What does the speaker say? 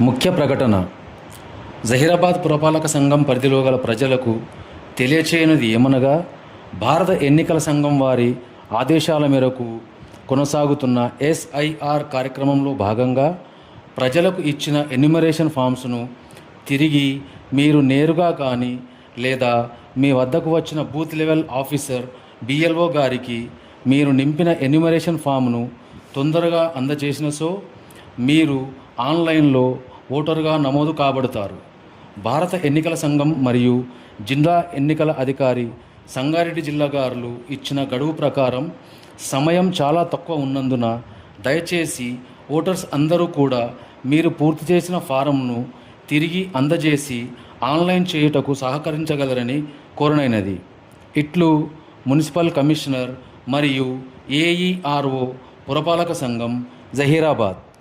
ముఖ్య ప్రకటన. జహీరాబాద్ పురపాలక సంఘం పరిధిలో గల ప్రజలకు తెలియచేయనిది ఏమనగా, భారత ఎన్నికల సంఘం వారి ఆదేశాల మేరకు కొనసాగుతున్న SIR కార్యక్రమంలో భాగంగా ప్రజలకు ఇచ్చిన ఎన్యుమరేషన్ ఫామ్స్ను తిరిగి మీరు నేరుగా కానీ లేదా మీ వద్దకు వచ్చిన బూత్ లెవెల్ ఆఫీసర్ BLO గారికి మీరు నింపిన ఎన్యుమరేషన్ ఫామ్ను తొందరగా అందజేసిన మీరు ఆన్లైన్లో ఓటరుగా నమోదు కాబడతారు. భారత ఎన్నికల సంఘం మరియు జిల్లా ఎన్నికల అధికారి సంగారెడ్డి జిల్లా గారు ఇచ్చిన గడువు ప్రకారం సమయం చాలా తక్కువ ఉన్నందున దయచేసి ఓటర్స్ అందరూ కూడా మీరు పూర్తి చేసిన ఫారంను తిరిగి అందజేసి ఆన్లైన్ చేయుటకు సహకరించగలరని కోరనైనది. ఇట్లు మున్సిపల్ కమిషనర్ మరియు AERO పురపాలక సంఘం, జహీరాబాద్.